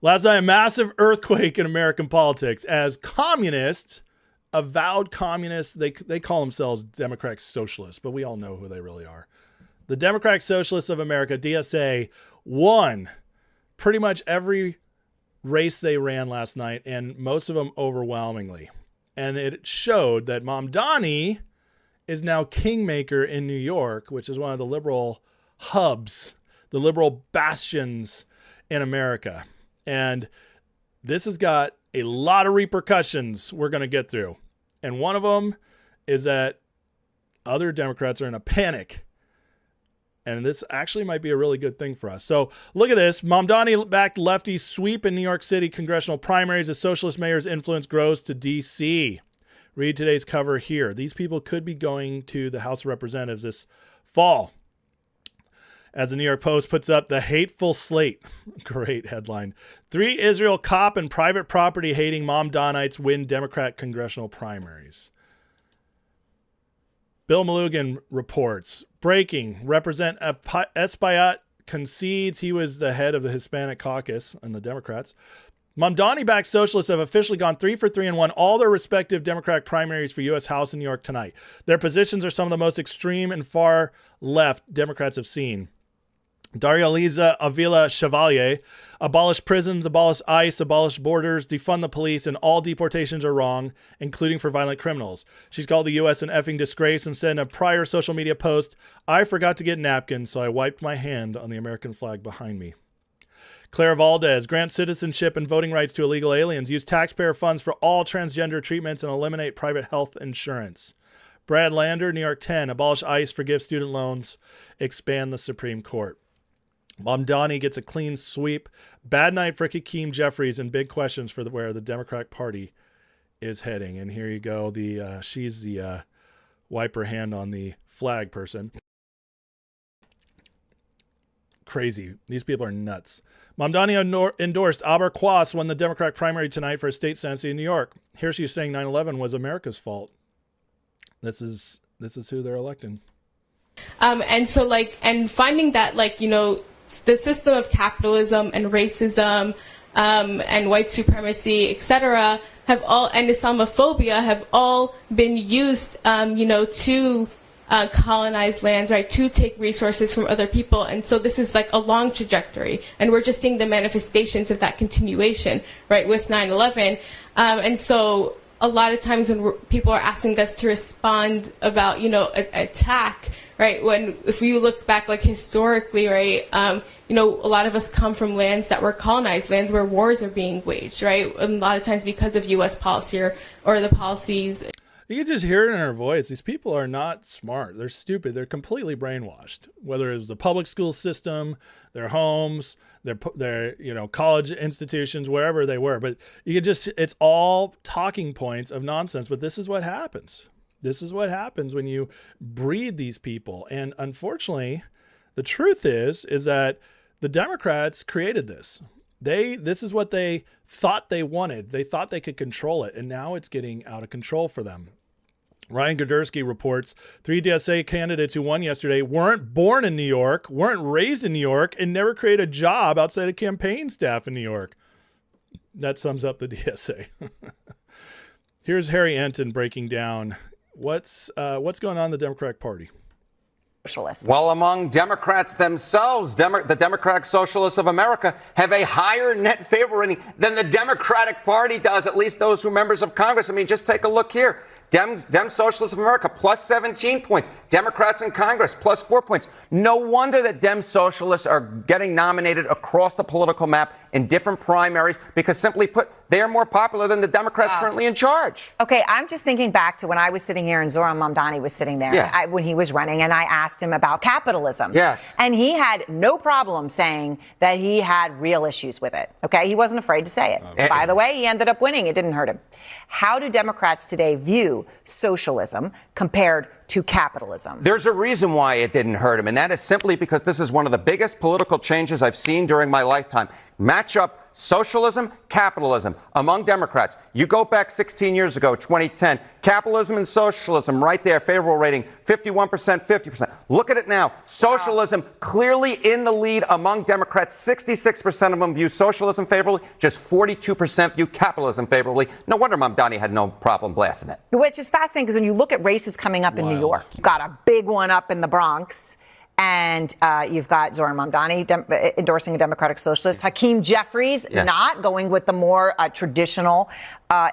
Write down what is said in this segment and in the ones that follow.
Last night, a massive earthquake in American politics as communists, avowed communists, they call themselves Democratic Socialists, but we all know who they really are. The Democratic Socialists of America, DSA, won pretty much every race they ran last night, and most of them overwhelmingly. And it showed that Mamdani is now kingmaker in New York, which is one of the liberal hubs, the liberal bastions in America. And this has got a lot of repercussions we're going to get through. And one of them is that other Democrats are in a panic. And this actually might be a really good thing for us. So look at this. Mamdani-backed lefties sweep in New York City congressional primaries as socialist mayor's influence grows to D.C. Read today's cover here. These people could be going to the House of Representatives this fall. As the New York Post puts up, the hateful slate. Great headline. 3 Israel cop and private property hating Mamdanites win Democrat congressional primaries. Bill Malugin reports. Breaking. Representative Espaillat concedes he was the head of the Hispanic caucus and the Democrats. Mamdani-backed socialists have officially gone 3 for 3 and won all their respective Democratic primaries for U.S. House in New York tonight. Their positions are some of the most extreme and far left Democrats have seen. Daria Liza Avila Chevalier, abolish prisons, abolish ICE, abolish borders, defund the police, and all deportations are wrong, including for violent criminals. She's called the U.S. an effing disgrace and said in a prior social media post, I forgot to get napkins, so I wiped my hand on the American flag behind me. Claire Valdez, grant citizenship and voting rights to illegal aliens, use taxpayer funds for all transgender treatments, and eliminate private health insurance. Brad Lander, New York 10, abolish ICE, forgive student loans, expand the Supreme Court. Mamdani gets a clean sweep. Bad night for Hakeem Jeffries and big questions for where the Democratic Party is heading. And here you go. She's the wipe her hand on the flag person. Crazy. These people are nuts. Mamdani endorsed Aber Quas won the Democratic primary tonight for a state Senate in New York. Here she's saying 9/11 was America's fault. This is who they're electing. And finding that, the system of capitalism and racism and white supremacy, etc., and Islamophobia have all been used, to colonize lands, right, to take resources from other people. And so this is like a long trajectory. And we're just seeing the manifestations of that continuation, right, with 9/11. And so a lot of times when people are asking us to respond about, attack, right, if you look back, historically, right, a lot of us come from lands that were colonized, lands where wars are being waged, right, and a lot of times because of U.S. policy or the policies. You can just hear it in her voice. These people are not smart. They're stupid. They're completely brainwashed, whether it was the public school system, their homes, their college institutions, wherever they were. But it's all talking points of nonsense. But this is what happens. This is what happens when you breed these people. And unfortunately, the truth is that the Democrats created this. This is what they thought they wanted. They thought they could control it. And now it's getting out of control for them. Ryan Godersky reports 3 DSA candidates who won yesterday weren't born in New York, weren't raised in New York, and never created a job outside of campaign staff in New York. That sums up the DSA. Here's Harry Enton breaking down what's going on in the Democratic Party. Socialists. Well, among Democrats themselves, the Democratic Socialists of America have a higher net favor rating than the Democratic Party does, at least those who are members of Congress. I mean, just take a look here. Dem Socialists of America, plus 17 points. Democrats in Congress, plus 4 points. No wonder that Dem Socialists are getting nominated across the political map in different primaries because, simply put, they are more popular than the Democrats currently in charge. Okay, I'm just thinking back to when I was sitting here and Zoran Mamdani was sitting there when he was running, and I asked him about capitalism. Yes. And he had no problem saying that he had real issues with it. Okay, he wasn't afraid to say it. By the way, he ended up winning. It didn't hurt him. How do Democrats today view socialism compared to capitalism? There's a reason why it didn't hurt him, and that is simply because this is one of the biggest political changes I've seen during my lifetime. Match up socialism, capitalism among Democrats. You go back 16 years ago, 2010, Capitalism and socialism, right there, favorable rating, 51%, 50%. Look at it now. Socialism clearly in the lead among Democrats. 66% of them view socialism favorably. Just 42% view capitalism favorably. No wonder Mamdani had no problem blasting it. Which is fascinating because when you look at races coming up in New York, you've got a big one up in the Bronx. And you've got Zohran Mamdani endorsing a Democratic Socialist. Hakeem Jeffries not going with the more traditional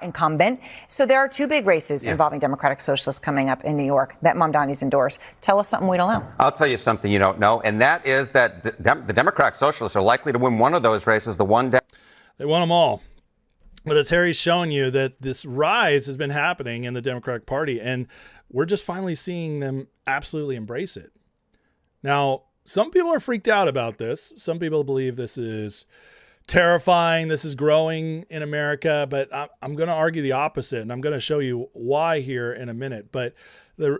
incumbent. So there are two big races involving Democratic Socialists coming up in New York that Mamdani's endorsed. Tell us something we don't know. I'll tell you something you don't know, and that is that the Democratic Socialists are likely to win one of those races. They won them all. But as Harry's showing you, that this rise has been happening in the Democratic Party, and we're just finally seeing them absolutely embrace it. Now, some people are freaked out about this. Some people believe this is terrifying. This is growing in America, but I'm going to argue the opposite, and I'm going to show you why here in a minute. But the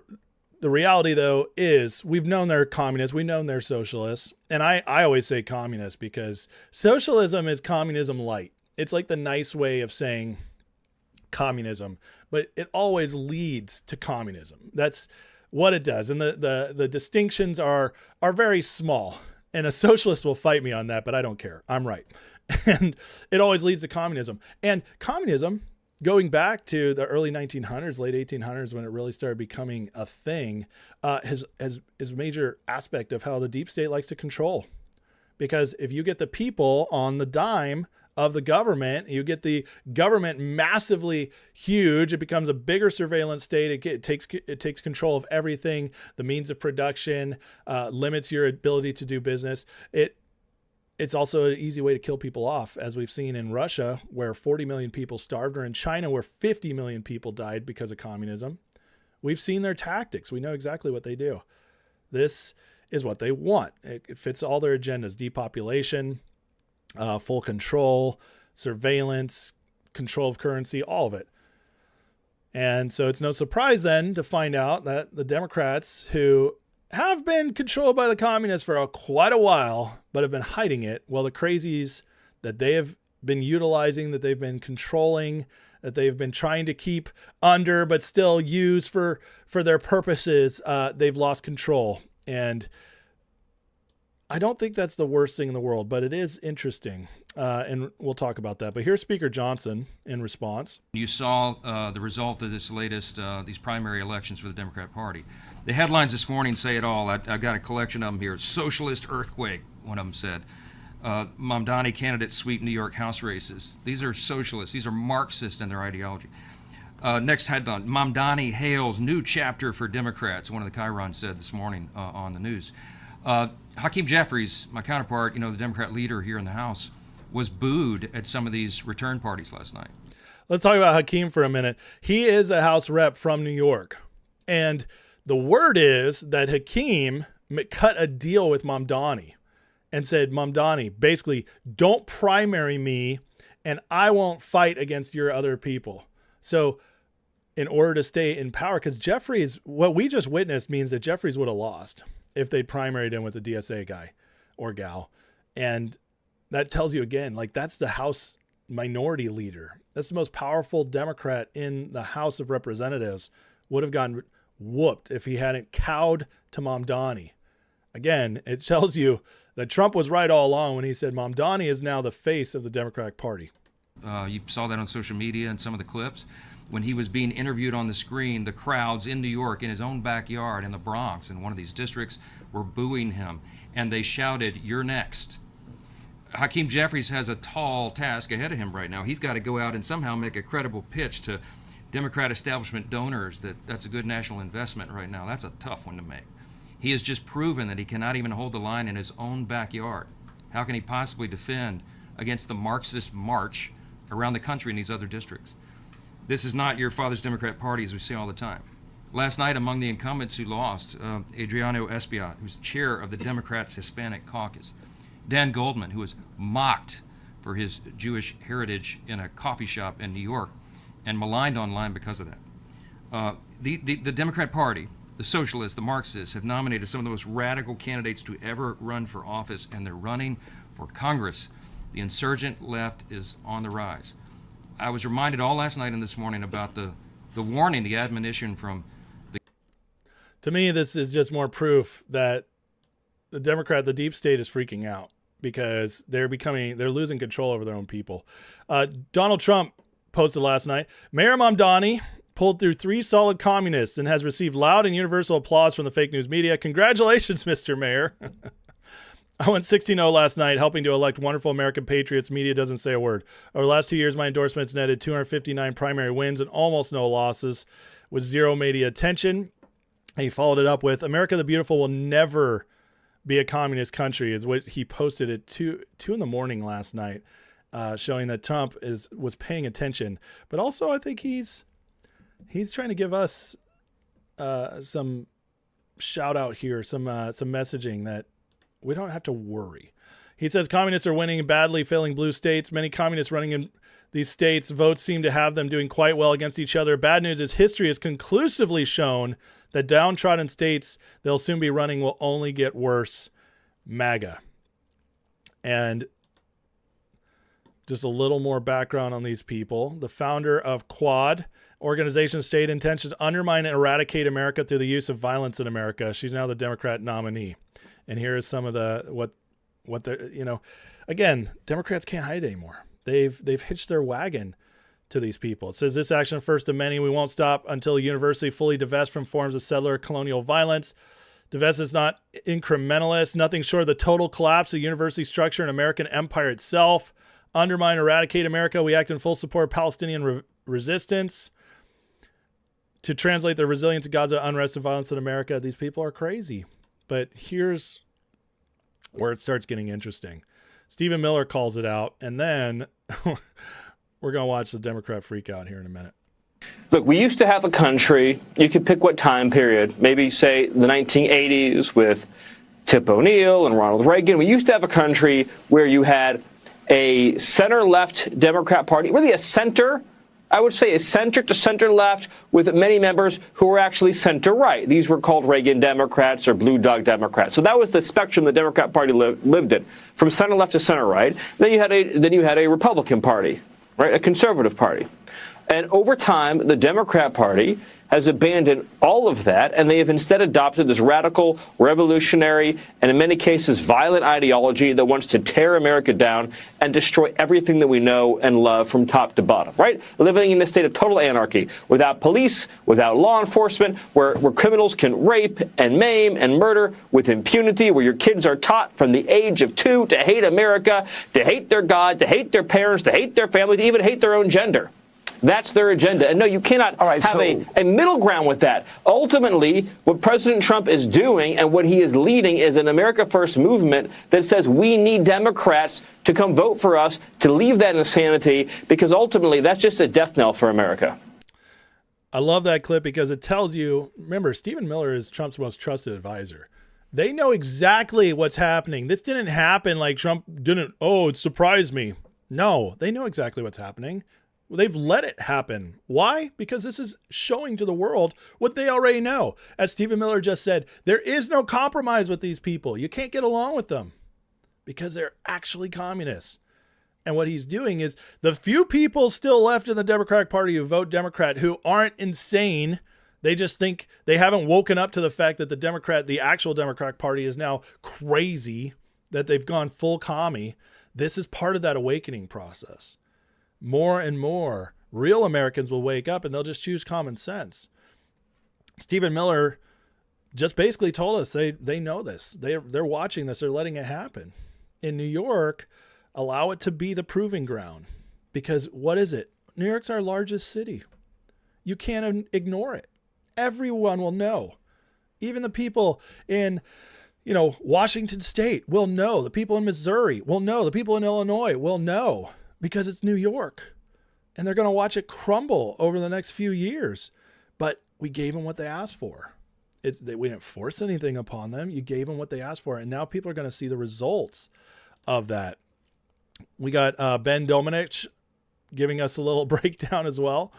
reality, though, is we've known they're communists. We've known they're socialists. And I always say communists because socialism is communism light. It's like the nice way of saying communism, but it always leads to communism. That's what it does. And the distinctions are very small. And a socialist will fight me on that, but I don't care. I'm right. And it always leads to communism. And communism, going back to the early 1900s, late 1800s, when it really started becoming a thing, is a major aspect of how the deep state likes to control. Because if you get the people on the dime of the government, you get the government massively huge. It becomes a bigger surveillance state. It takes control of everything. The means of production, limits your ability to do business. It's also an easy way to kill people off, as we've seen in Russia, where 40 million people starved, or in China, where 50 million people died because of communism. We've seen their tactics. We know exactly what they do. This is what they want. It fits all their agendas: depopulation, full control, surveillance, control of currency, all of it. And so it's no surprise then to find out that the Democrats, who have been controlled by the communists for quite a while, but have been hiding it, well, the crazies that they have been utilizing, that they've been controlling, that they've been trying to keep under but still use for their purposes, they've lost control. And I don't think that's the worst thing in the world, but it is interesting, and we'll talk about that. But here's Speaker Johnson in response. You saw the result of this latest, these primary elections for the Democrat Party. The headlines this morning say it all. I've got a collection of them here. Socialist earthquake, one of them said. Mamdani candidates sweep New York House races. These are socialists. These are Marxist in their ideology. Next headline, Mamdani hails new chapter for Democrats, one of the chyrons said this morning on the news. Hakeem Jeffries, my counterpart, the Democrat leader here in the House, was booed at some of these return parties last night. Let's talk about Hakeem for a minute. He is a House rep from New York. And the word is that Hakeem cut a deal with Mamdani and said, Mamdani, basically, don't primary me and I won't fight against your other people. So in order to stay in power, because Jeffries, what we just witnessed means that Jeffries would have lost if they primaried him with the DSA guy or gal. And that tells you again, that's the House minority leader. That's the most powerful Democrat in the House of Representatives. Would have gotten whooped if he hadn't cowed to Mamdani. Again, it tells you that Trump was right all along when he said Mamdani is now the face of the Democratic Party. You saw that on social media and some of the clips. When he was being interviewed on the screen, the crowds in New York, in his own backyard, in the Bronx, in one of these districts, were booing him. And they shouted, "You're next." Hakeem Jeffries has a tall task ahead of him right now. He's got to go out and somehow make a credible pitch to Democrat establishment donors that that's a good national investment right now. That's a tough one to make. He has just proven that he cannot even hold the line in his own backyard. How can he possibly defend against the Marxist march around the country in these other districts? This is not your father's Democrat Party, as we say all the time. Last night, among the incumbents who lost, Adriano Espaillat, who's chair of the Democrats' Hispanic Caucus, Dan Goldman, who was mocked for his Jewish heritage in a coffee shop in New York and maligned online because of that. The Democrat Party, the Socialists, the Marxists, have nominated some of the most radical candidates to ever run for office, and they're running for Congress. The insurgent left is on the rise. I was reminded all last night and this morning about the the warning, the admonition from the... To me, this is just more proof that the deep state is freaking out because they're losing control over their own people. Donald Trump posted last night, Mayor Mamdani pulled through 3 solid communists and has received loud and universal applause from the fake news media. Congratulations, Mr. Mayor. I went 16-0 last night, helping to elect wonderful American patriots. Media doesn't say a word. Over the last 2 years, my endorsements netted 259 primary wins and almost no losses with zero media attention. And he followed it up with, America the Beautiful will never be a communist country, is what he posted at 2 in the morning last night, showing that Trump was paying attention. But also, I think he's trying to give us some shout out here, some messaging that we don't have to worry. He says communists are winning in badly failing blue states. Many communists running in these states, votes seem to have them doing quite well against each other. Bad news is history has conclusively shown that downtrodden states they'll soon be running will only get worse. MAGA. And just a little more background on these people. The founder of Quad organization stated intention to undermine and eradicate America through the use of violence in America. She's now the Democrat nominee. And here is some of what they're, again, Democrats can't hide anymore. They've hitched their wagon to these people. It says this action, first of many, we won't stop until the university fully divests from forms of settler colonial violence. Divest is not incrementalist, nothing short of the total collapse of university structure and American empire itself. Undermine, eradicate America. We act in full support of Palestinian resistance. To translate the resilience of Gaza, unrest and violence in America, these people are crazy. But here's where it starts getting interesting. Stephen Miller calls it out, and then we're going to watch the Democrat freak out here in a minute. Look, we used to have a country, you could pick what time period, maybe say the 1980s with Tip O'Neill and Ronald Reagan. We used to have a country where you had a center-left Democrat Party, really a center, I would say a center to center-left with many members who were actually center-right. These were called Reagan Democrats or Blue Dog Democrats. So that was the spectrum the Democrat Party lived in, from center-left to center-right. Then you had a Republican Party, right, a conservative party. And over time, the Democrat Party has abandoned all of that, and they have instead adopted this radical, revolutionary, and in many cases violent ideology that wants to tear America down and destroy everything that we know and love from top to bottom, right? Living in a state of total anarchy, without police, without law enforcement, where criminals can rape and maim and murder with impunity, where your kids are taught from the age of 2 to hate America, to hate their God, to hate their parents, to hate their family, to even hate their own gender. That's their agenda. And no, you cannot have a middle ground with that. Ultimately, what President Trump is doing and what he is leading is an America First movement that says we need Democrats to come vote for us, to leave that insanity, because ultimately that's just a death knell for America. I love that clip because it tells you, remember, Stephen Miller is Trump's most trusted advisor. They know exactly what's happening. This didn't happen like Trump didn't, it surprised me. No, they know exactly what's happening. They've let it happen. Why? Because this is showing to the world what they already know. As Stephen Miller just said, there is no compromise with these people. You can't get along with them because they're actually communists. And what he's doing is the few people still left in the Democratic Party who vote Democrat who aren't insane. They just think they haven't woken up to the fact that the actual Democratic Party is now crazy, that they've gone full commie. This is part of that awakening process. More and more real Americans will wake up and they'll just choose common sense. Stephen Miller just basically told us they know this. They're watching this. They're letting it happen. In New York, allow it to be the proving ground. Because what is it? New York's our largest city. You can't ignore it. Everyone will know. Even the people in Washington State will know. The people in Missouri will know. The people in Illinois will know. Because it's New York, and they're going to watch it crumble over the next few years. But we gave them what they asked for. We didn't force anything upon them. You gave them what they asked for, and now people are going to see the results of that. We got Ben Domenech giving us a little breakdown as well.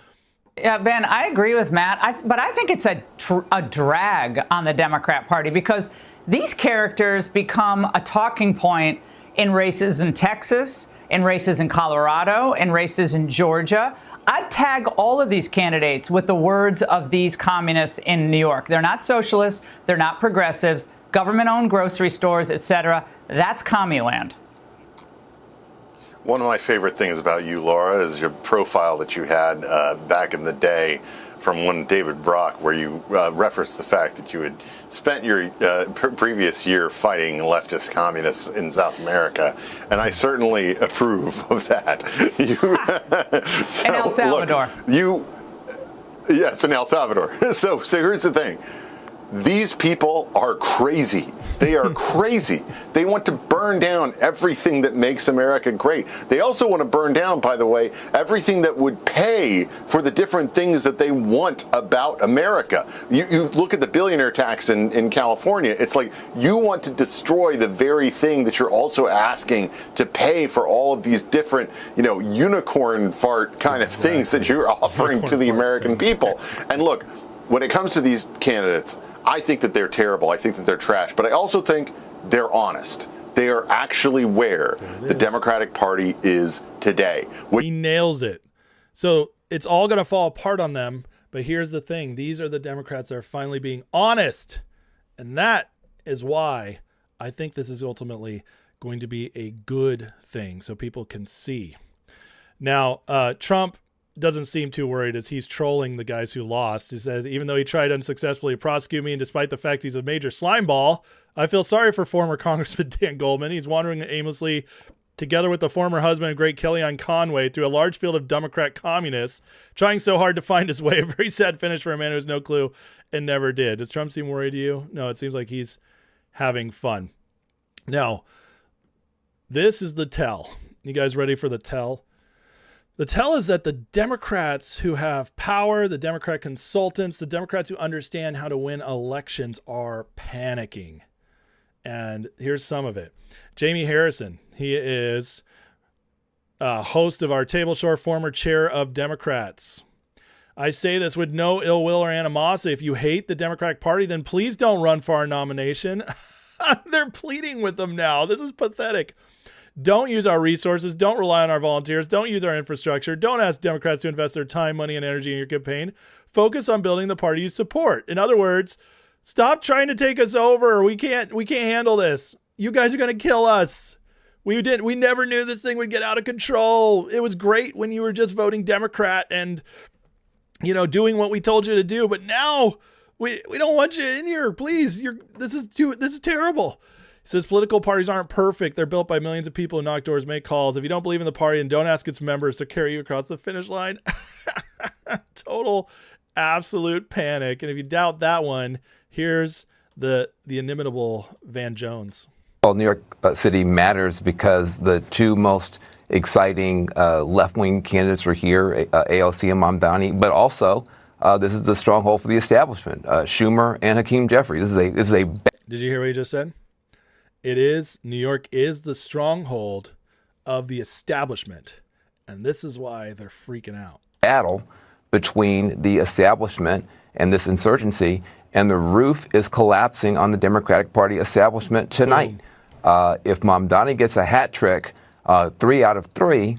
Yeah, Ben, I agree with Matt, but I think it's a drag on the Democrat Party because these characters become a talking point in races in Texas, in races in Colorado, in races in Georgia. I'd tag all of these candidates with the words of these communists in New York. They're not socialists. They're not progressives. Government-owned grocery stores, etc. That's Commuland. One of my favorite things about you, Laura, is your profile that you had back in the day from one David Brock, where you referenced the fact that you had spent your previous year fighting leftist communists in South America, and I certainly approve of that. In El Salvador. Yes, in El Salvador. So here's the thing. These people are crazy. They are crazy. They want to burn down everything that makes America great. They also want to burn down, by the way, everything that would pay for the different things that they want about America. You look at the billionaire tax in California. It's like you want to destroy the very thing that you're also asking to pay for all of these different, unicorn fart kind of things that you're offering to the American people. And look, when it comes to these candidates, I think that they're terrible. I think that they're trash. But I also think they're honest. They are actually where the Democratic Party is today. He nails it. So it's all going to fall apart on them. But here's the thing. These are the Democrats that are finally being honest. And that is why I think this is ultimately going to be a good thing so people can see. Now, Trump doesn't seem too worried as he's trolling the guys who lost. He says, even though he tried unsuccessfully to prosecute me, and despite the fact he's a major slimeball, I feel sorry for former Congressman Dan Goldman. He's wandering aimlessly together with the former husband of great Kellyanne Conway through a large field of Democrat communists, trying so hard to find his way. A very sad finish for a man who has no clue and never did. Does Trump seem worried to you? No, it seems like he's having fun. Now, this is the tell. You guys ready for the tell? The tell is that the Democrats who have power, the Democrat consultants, the Democrats who understand how to win elections are panicking. And here's some of it. Jamie Harrison, he is host of our Table Shore, former chair of Democrats. I say this with no ill will or animosity. If you hate the Democratic Party, then please don't run for our nomination. They're pleading with them now. This is pathetic. Don't use our resources. Don't rely on our volunteers. Don't use our infrastructure. Don't ask Democrats to invest their time, money, and energy in your campaign. Focus on building the party you support. In other words, stop trying to take us over. We can't handle this. You guys are going to kill us. We never knew this thing would get out of control. It was great when you were just voting Democrat and, doing what we told you to do. But now we don't want you in here. Please. This is terrible. He says political parties aren't perfect. They're built by millions of people who knock doors, make calls. If you don't believe in the party, and don't ask its members to carry you across the finish line. Total, absolute panic. And if you doubt that one, here's the inimitable Van Jones. Well, New York City matters because the two most exciting left-wing candidates are here, AOC and Mamdani, but also this is the stronghold for the establishment, Schumer and Hakeem Jeffrey. This is a. Did you hear what he just said? New York is the stronghold of the establishment. And this is why they're freaking out. Battle between the establishment and this insurgency, and the roof is collapsing on the Democratic Party establishment tonight. If Mamdani gets a hat trick, 3 out of 3,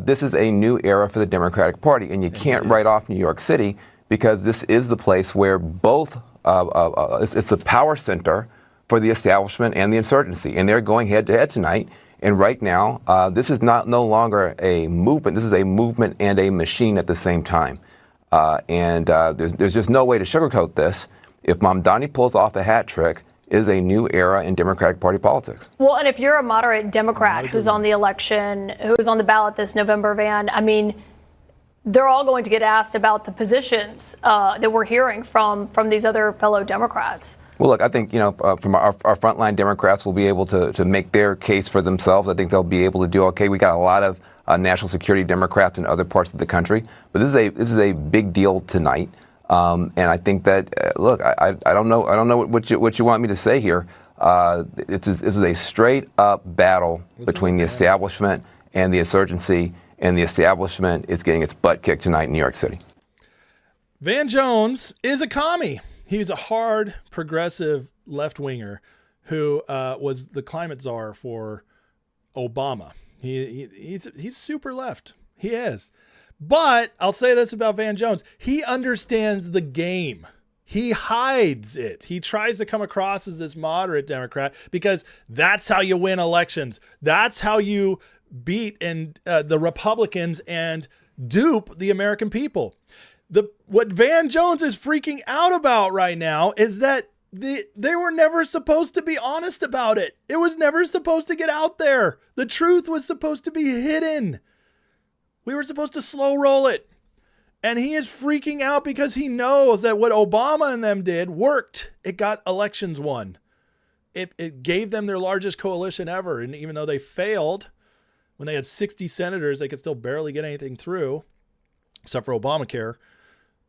this is a new era for the Democratic Party. And you can't write off New York City because this is the place where both, it's a power center for the establishment and the insurgency. And they're going head to head tonight. And right now, this is no longer a movement. This is a movement and a machine at the same time. There's just no way to sugarcoat this. If Mamdani pulls off a hat trick, it is a new era in Democratic Party politics. Well, and if you're a moderate Democrat who's on the election, who's on the ballot this November, Van, I mean, they're all going to get asked about the positions that we're hearing from these other fellow Democrats. Well, look, I think, from our frontline Democrats will be able to make their case for themselves. I think they'll be able to do okay. We got a lot of national security Democrats in other parts of the country, but this is a big deal tonight. And I think that, look, I don't know what you want me to say here. This is a straight up battle between the establishment and the insurgency, and the establishment is getting its butt kicked tonight in New York City. Van Jones is a commie. He's a hard, progressive left-winger who was the climate czar for Obama. He's super left. He is. But I'll say this about Van Jones. He understands the game. He hides it. He tries to come across as this moderate Democrat because that's how you win elections. That's how you beat the Republicans and dupe the American people. What Van Jones is freaking out about right now is that they were never supposed to be honest about it. It was never supposed to get out there. The truth was supposed to be hidden. We were supposed to slow roll it. And he is freaking out because he knows that what Obama and them did worked. It got elections won. It gave them their largest coalition ever. And even though they failed, when they had 60 senators, they could still barely get anything through, except for Obamacare.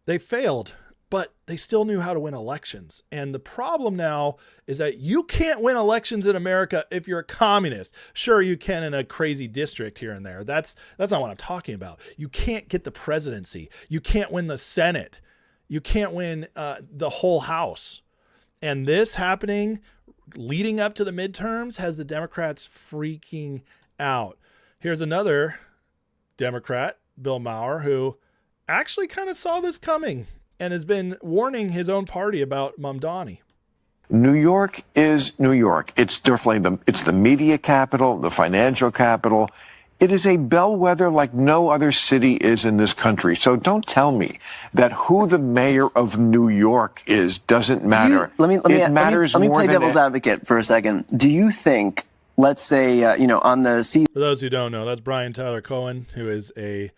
They failed, but they still knew how to win elections. And the problem now is that you can't win elections in America if you're a communist. Sure, you can in a crazy district here and there. That's not what I'm talking about. You can't get the presidency. You can't win the Senate. You can't win the whole House. And this happening leading up to the midterms has the Democrats freaking out. Here's another Democrat, Bill Maher, who actually kind of saw this coming and has been warning his own party about Mamdani. New York is New York. It's definitely it's the media capital, the financial capital. It is a bellwether like no other city is in this country. So don't tell me that who the mayor of New York is doesn't matter. Let me play devil's advocate for a second. Do you think, let's say, on the season? For those who don't know, that's Brian Tyler Cohen, who is a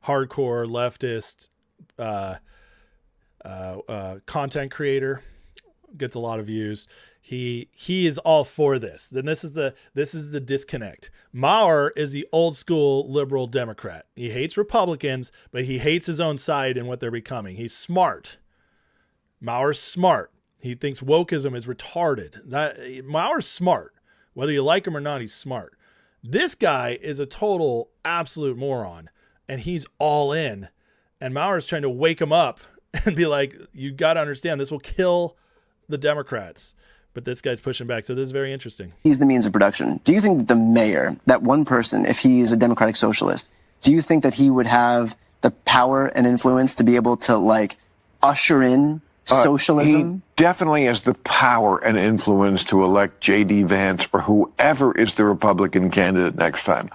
hardcore leftist content creator, gets a lot of views. He is all for this. Then this is the disconnect. Maher is the old school liberal Democrat. He hates Republicans, but he hates his own side and what they're becoming. He's smart. Maher's smart. He thinks wokeism is retarded. Maher's smart. Whether you like him or not, he's smart. This guy is a total absolute moron, and he's all in. And Maher's trying to wake him up and be like, you got to understand, this will kill the Democrats. But this guy's pushing back. So this is very interesting. He's the means of production. Do you think that the mayor, that one person, if he is a democratic socialist, do you think that he would have the power and influence to be able to, usher in socialism? He definitely has the power and influence to elect J.D. Vance or whoever is the Republican candidate next time.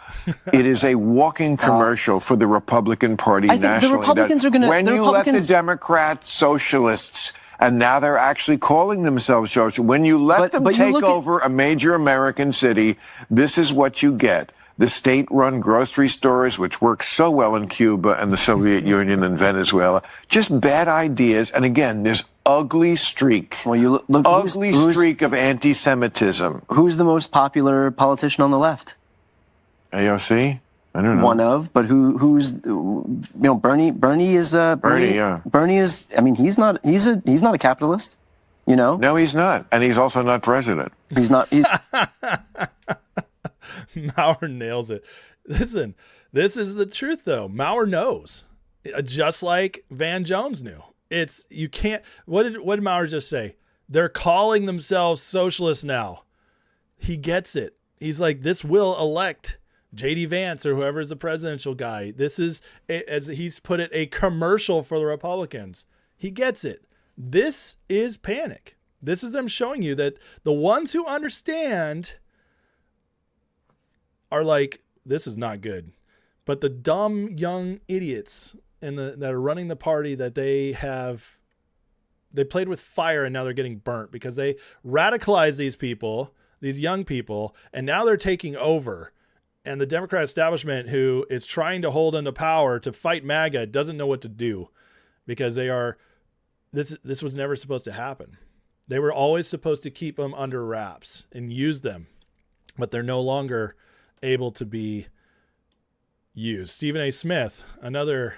It is a walking commercial for the Republican Party nationally. The Republicans are going to... When you let the Democrat socialists... And now they're actually calling themselves socialists. When you let them take over a major American city, this is what you get. The state-run grocery stores, which work so well in Cuba and the Soviet Union and Venezuela, just bad ideas. And again, this ugly streak, streak of anti-Semitism. Who's the most popular politician on the left? AOC? I don't know. One of, but who's Bernie? Bernie is yeah. Bernie is. I mean, he's not a capitalist. No, he's not, and he's also not president. He's not. Maher nails it. Listen, this is the truth, though. Maher knows, just like Van Jones knew. You can't. What did Maher just say? They're calling themselves socialists now. He gets it. He's like, this will elect J.D. Vance or whoever is the presidential guy. This is, as he's put it, a commercial for the Republicans. He gets it. This is panic. This is them showing you that the ones who understand are like, this is not good. But the dumb young idiots that are running the party, that they played with fire and now they're getting burnt because they radicalized these people, these young people, and now they're taking over. And the Democrat establishment, who is trying to hold into power to fight MAGA, doesn't know what to do because this was never supposed to happen. They were always supposed to keep them under wraps and use them, but they're no longer able to be used. Stephen A. Smith, another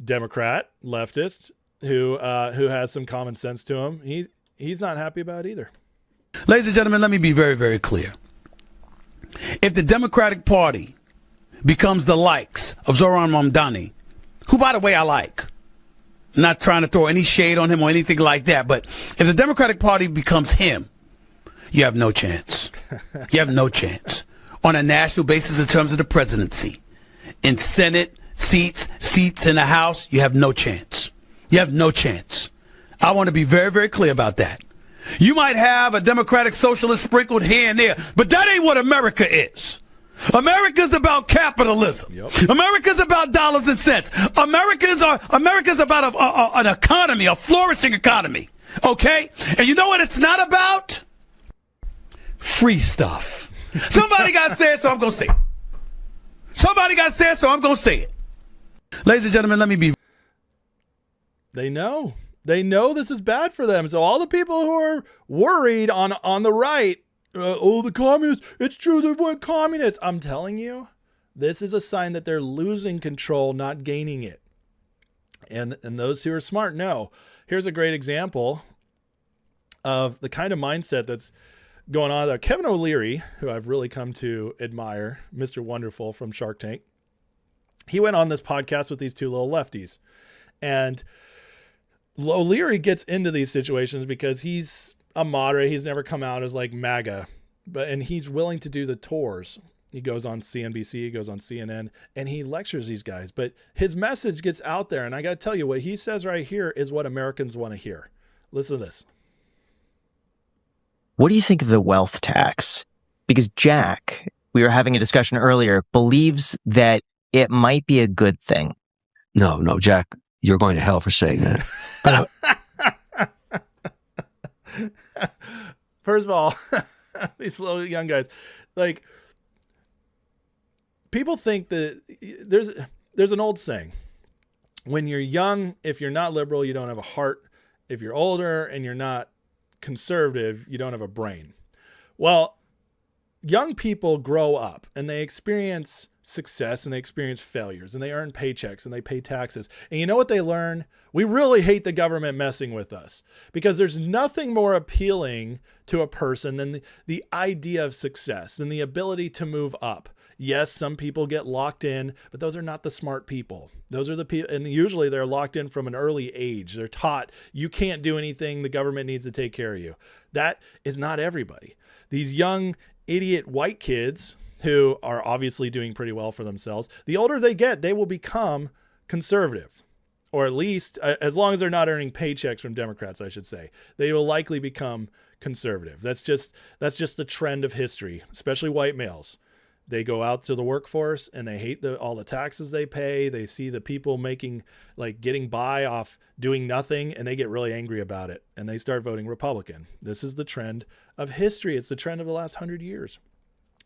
Democrat leftist who has some common sense to him, he's not happy about it either. Ladies and gentlemen, let me be very, very clear. If the Democratic Party becomes the likes of Zoran Mamdani, who, by the way, I like, I'm not trying to throw any shade on him or anything like that, but if the Democratic Party becomes him, you have no chance. You have no chance. on a national basis in terms of the presidency. In Senate seats in the House, you have no chance. You have no chance. I want to be very, very clear about that. You might have a Democratic Socialist sprinkled here and there, but that ain't what America is. America's about capitalism. Yep. America's about dollars and cents. America's about an economy, a flourishing economy. Okay? And you know what it's not about? Free stuff. Somebody got to say it, so I'm going to say it. Somebody got to say it, so I'm going to say it. Ladies and gentlemen, let me be. They know. They know this is bad for them. So all the people who are worried on the right, the communists, it's true, they're communists. I'm telling you, this is a sign that they're losing control, not gaining it. And those who are smart know. Here's a great example of the kind of mindset that's going on there. Kevin O'Leary, who I've really come to admire, Mr. Wonderful from Shark Tank, he went on this podcast with these two little lefties. And O'Leary gets into these situations because he's a moderate. He's never come out as like MAGA, and he's willing to do the tours. He goes on CNBC, he goes on CNN, and he lectures these guys. But his message gets out there, and I got to tell you, what he says right here is what Americans want to hear. Listen to this. What do you think of the wealth tax? Because Jack, we were having a discussion earlier, believes that it might be a good thing. No, Jack, you're going to hell for saying that. First of all, these little young guys, like, people think that there's an old saying: when you're young, if you're not liberal, you don't have a heart. If you're older and you're not conservative, you don't have a brain. Well, young people grow up and they experience success and they experience failures and they earn paychecks and they pay taxes. And you know what they learn? We really hate the government messing with us, because there's nothing more appealing to a person than the idea of success and the ability to move up. Yes, some people get locked in, but those are not the smart people. Those are the people, and usually they're locked in from an early age. They're taught you can't do anything. The government needs to take care of you. That is not everybody. These young idiot white kids who are obviously doing pretty well for themselves, the older they get, they will become conservative, or at least as long as they're not earning paychecks from Democrats, I should say, they will likely become conservative. That's just the trend of history, especially white males. They go out to the workforce and they hate all the taxes they pay. They see the people getting by off doing nothing, and they get really angry about it, and they start voting Republican. This is the trend of history. It's the trend of the last 100 years.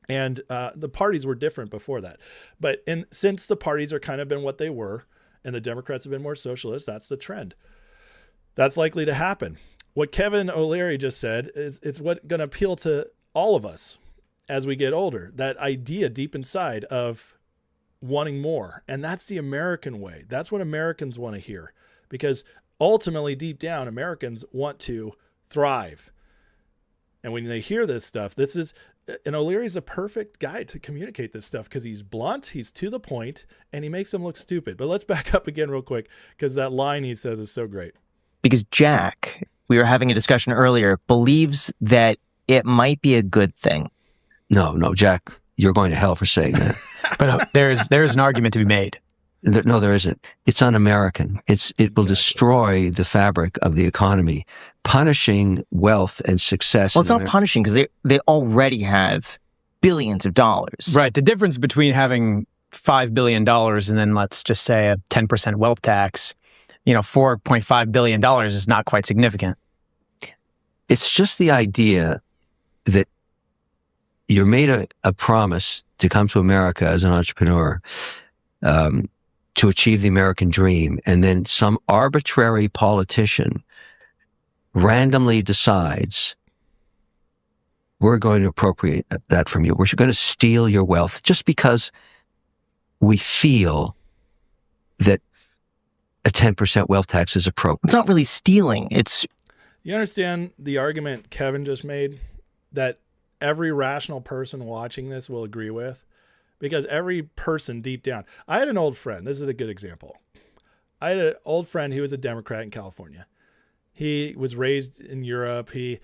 And the parties were different before that. But since the parties are kind of been what they were, and the Democrats have been more socialist, that's the trend. That's likely to happen. What Kevin O'Leary just said is it's what's going to appeal to all of us as we get older, that idea deep inside of wanting more. And that's the American way. That's what Americans want to hear, because ultimately, deep down, Americans want to thrive. And when they hear this stuff, and O'Leary's a perfect guy to communicate this stuff, because he's blunt, he's to the point, and he makes them look stupid. But let's back up again real quick, because that line he says is so great. Because Jack, we were having a discussion earlier, believes that it might be a good thing. No, Jack, you're going to hell for saying that. But there's an argument to be made. No, there isn't. It's un-American. It will destroy the fabric of the economy, punishing wealth and success. Well, it's not punishing, because they already have billions of dollars. Right. The difference between having $5 billion and then, let's just say, a 10% wealth tax, $4.5 billion is not quite significant. It's just the idea that you're made a promise to come to America as an entrepreneur, to achieve the American dream, and then some arbitrary politician randomly decides, we're going to appropriate that from you. We're going to steal your wealth just because we feel that a 10% wealth tax is appropriate. It's not really stealing. You understand the argument Kevin just made that every rational person watching this will agree with? Because every person deep down, I had an old friend. This is a good example. I had an old friend who was a Democrat in California. He was raised in Europe. He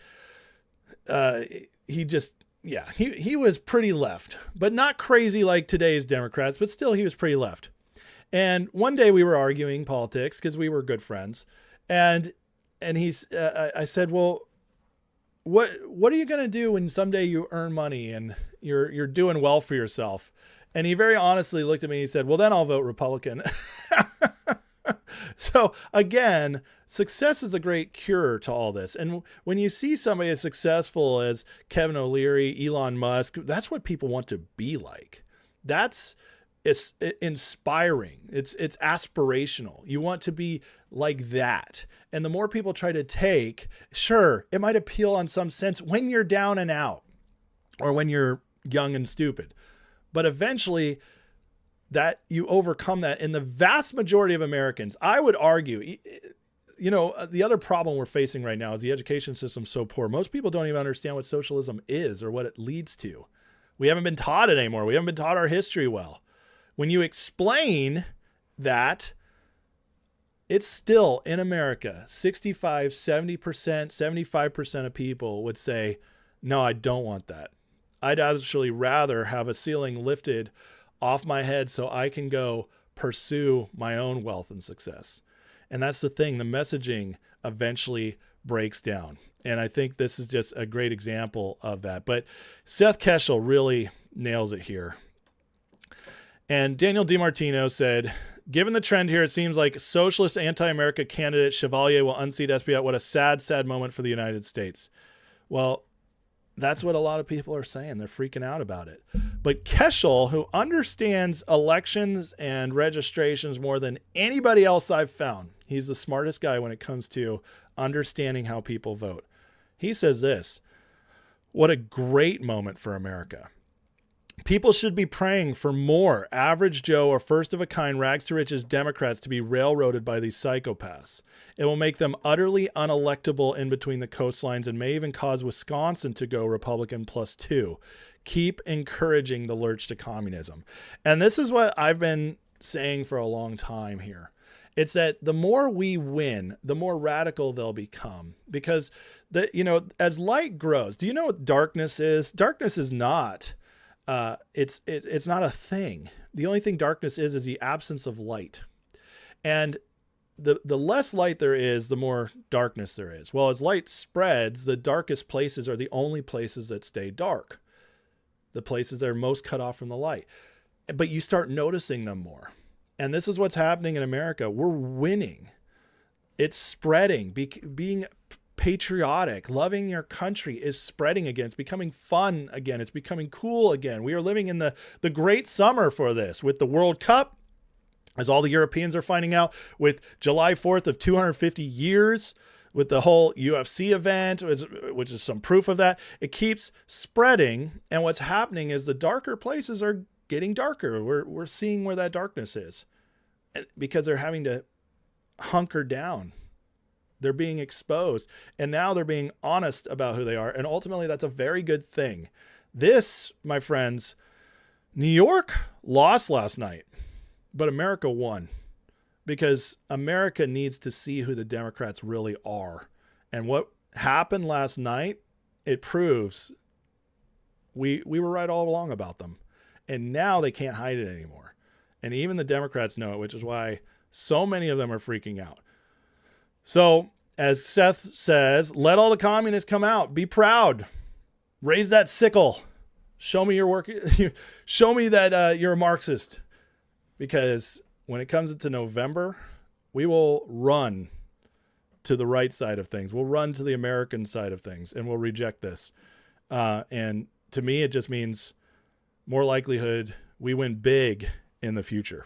Yeah, he was pretty left, but not crazy like today's Democrats, but still he was pretty left. And one day we were arguing politics because we were good friends. And I said, well, what are you going to do when someday you earn money and you're doing well for yourself? And he very honestly looked at me and he said, well, then I'll vote Republican. So again, success is a great cure to all this. And when you see somebody as successful as Kevin O'Leary, Elon Musk, that's what people want to be like. It's inspiring. It's aspirational. You want to be like that. And the more people try to take, sure, it might appeal on some sense when you're down and out or when you're young and stupid. But eventually that you overcome that. And the vast majority of Americans, I would argue, the other problem we're facing right now is the education system's so poor. Most people don't even understand what socialism is or what it leads to. We haven't been taught it anymore. We haven't been taught our history well. When you explain that, it's still in America, 65, 70%, 75% of people would say, no, I don't want that. I'd actually rather have a ceiling lifted off my head so I can go pursue my own wealth and success. And that's the thing. The messaging eventually breaks down. And I think this is just a great example of that. But Seth Keshel really nails it here. And Daniel DiMartino said, given the trend here, it seems like socialist anti-America candidate Chevalier will unseat Esbiat. What a sad, sad moment for the United States. Well, that's what a lot of people are saying. They're freaking out about it. But Keshel, who understands elections and registrations more than anybody else I've found, he's the smartest guy when it comes to understanding how people vote. He says this, what a great moment for America. People should be praying for more average Joe or first-of-a-kind rags-to-riches Democrats to be railroaded by these psychopaths. It will make them utterly unelectable in between the coastlines and may even cause Wisconsin to go Republican +2. Keep encouraging the lurch to communism. And this is what I've been saying for a long time here. It's that the more we win, the more radical they'll become. Because, as light grows, do you know what darkness is? Darkness is not... It's not a thing. The only thing darkness is the absence of light. And the less light there is, the more darkness there is. Well, as light spreads, the darkest places are the only places that stay dark. The places that are most cut off from the light. But you start noticing them more. And this is what's happening in America. We're winning. It's spreading. Being patriotic, loving your country is spreading again. It's becoming fun again. It's becoming cool again. We are living in the great summer for this with the World Cup, as all the Europeans are finding out, with July 4th of 250 years, with the whole UFC event, which is some proof of that. It keeps spreading. And what's happening is the darker places are getting darker. We're seeing where that darkness is because they're having to hunker down. They're being exposed, and now they're being honest about who they are. And ultimately, that's a very good thing. This, my friends, New York lost last night, but America won because America needs to see who the Democrats really are. And what happened last night, it proves we were right all along about them. And now they can't hide it anymore. And even the Democrats know it, which is why so many of them are freaking out. So, as Seth says, let all the communists come out. Be proud. Raise that sickle. Show me your work. Show me that you're a Marxist. Because when it comes into November, we will run to the right side of things. We'll run to the American side of things, and we'll reject this. And to me, it just means more likelihood we win big in the future.